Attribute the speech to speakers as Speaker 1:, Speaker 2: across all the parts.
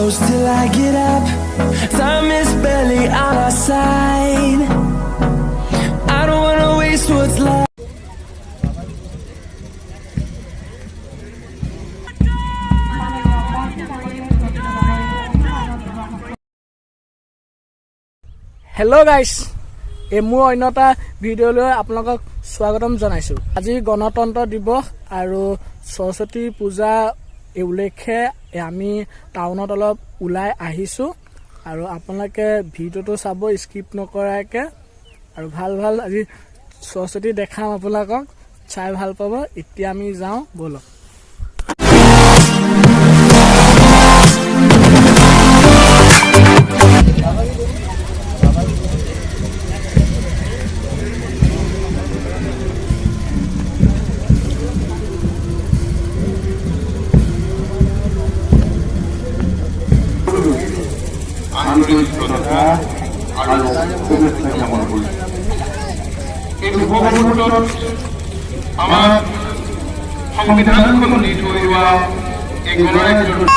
Speaker 1: close till I get up. Time is barely on our side. I don't wanna waste what's left.
Speaker 2: Hello guys, মোৰ অন্যটা ভিডিঅ'লৈ আপোনালোকক স্বাগতম জনাইছো। আজি গণতন্ত্ৰ দিৱস আৰু সৰস্বতী পূজা উল্লেখে আমি টাউনত অলপ ওলাই আহিছো আৰু আপোনালোকে ভিডিঅ'টো চাব স্কিপ নকৰাকে আৰু ভাল আজি সৰস্বতী দেখাম আপোনালোকক চাই ভাল পাব। এতিয়া আমি যাওঁ বলক।
Speaker 3: আমার সংবিধানখন দি থৈ যোৱা এই গণৰাজ্যৰ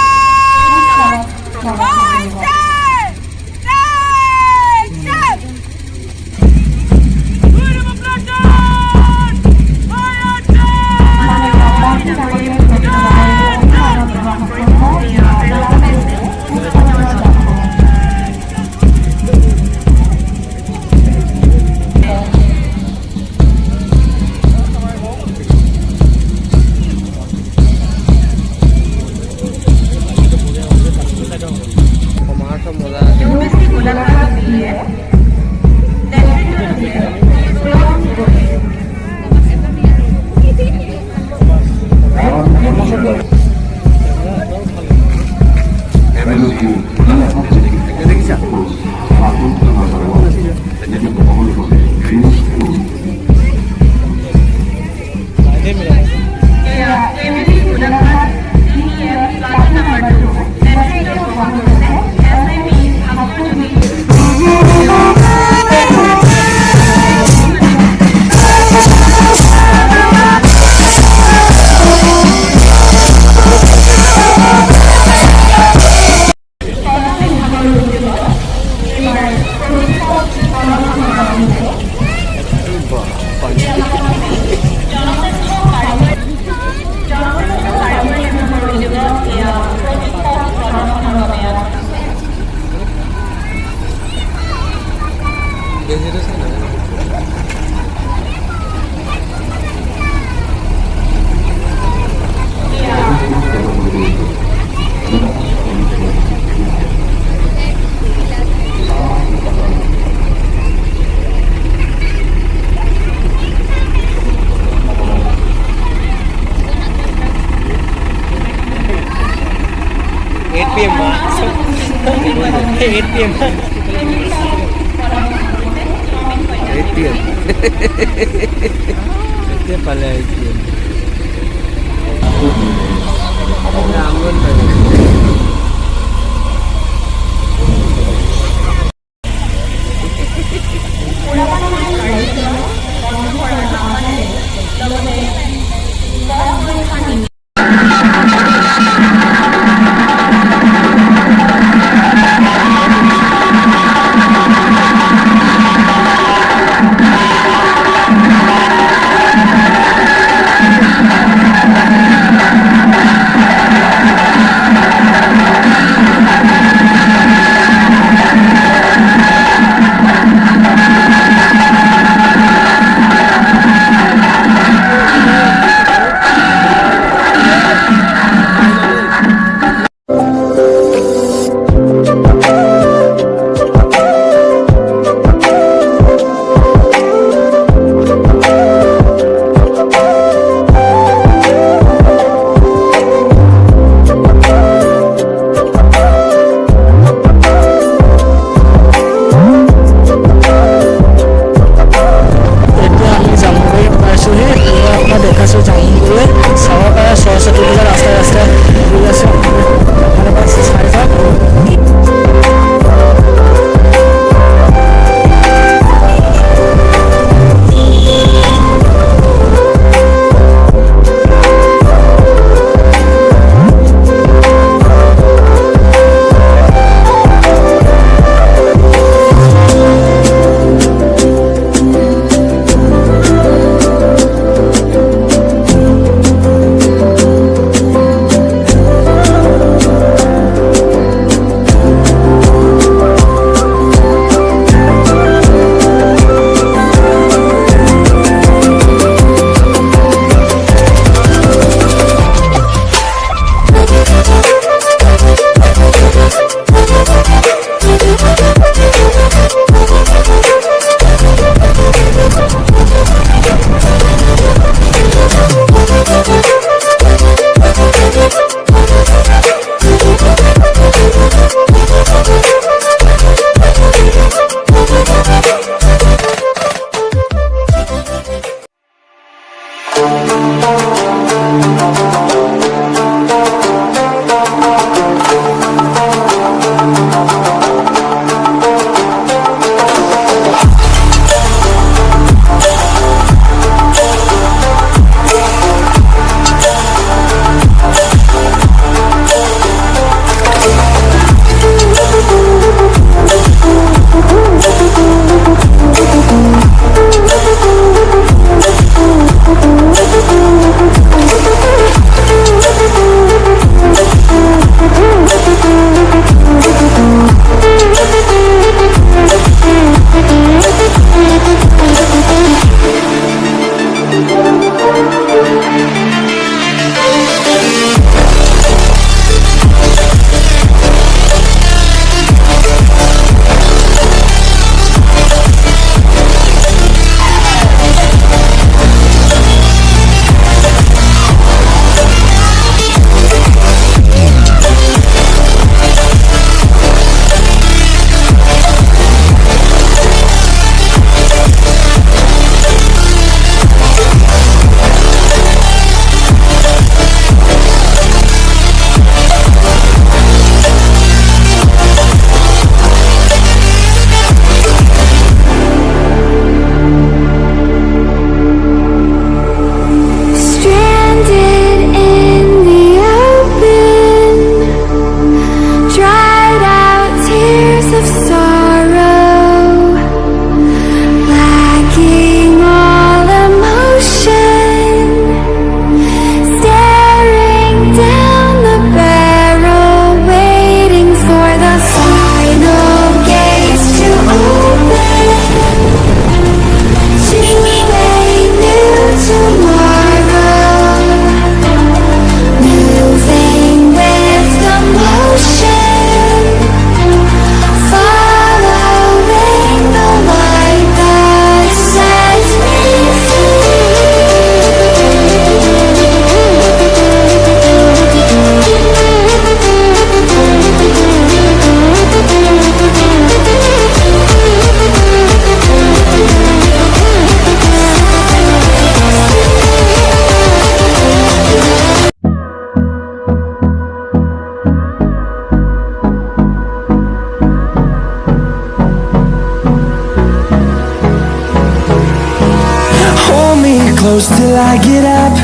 Speaker 1: close till I get up.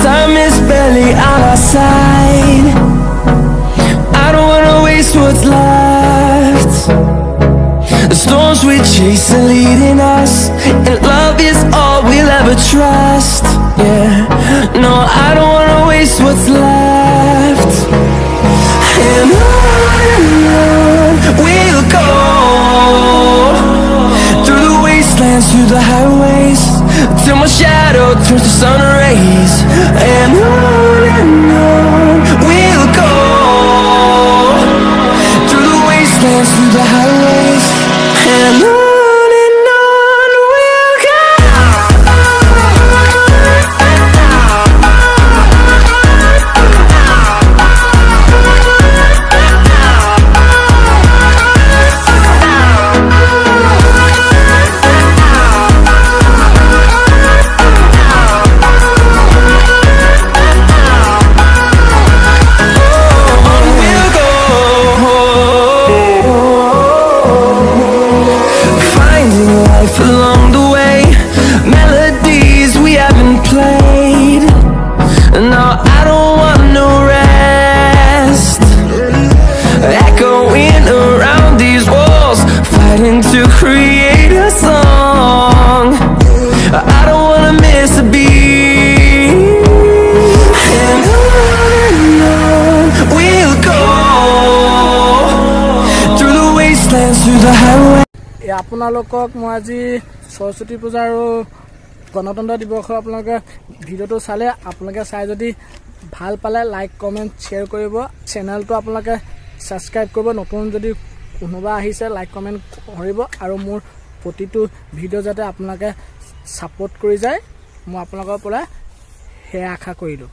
Speaker 1: Time is barely on our side. I don't wanna waste what's left. The storms we chase are leading us, and love is all we'll ever trust. Yeah, no, I don't wanna waste what's left. And on we'll go, through the wastelands, through the highways, till my shadow turns to sun rays. And on we'll go, through the wastelands, through the highways, and on we'll go. Along the way, melodies we haven't played. No, I don't want no rest. Echoing around these walls, fighting to create a song. I don't wanna miss a beat. And on we'll go, through the wastelands, through the highway.
Speaker 2: আপোনালোকক মই আজি সৰস্বতী পূজা আৰু গণতন্ত্ৰ দিৱসৰ আপোনালোকে ভিডিঅ'টো চালে, আপোনালোকে চাই যদি ভাল পালে লাইক কমেণ্ট শ্বেয়াৰ কৰিব, চেনেলটো আপোনালোকে ছাবস্ক্ৰাইব কৰিব, নতুন যদি কোনোবা আহিছে লাইক কমেণ্ট কৰিব, আৰু মোৰ প্ৰতিটো ভিডিঅ' যাতে আপোনালোকে ছাপোৰ্ট কৰি যায়, মই আপোনালোকৰ পৰা সেয়া আশা কৰিলোঁ।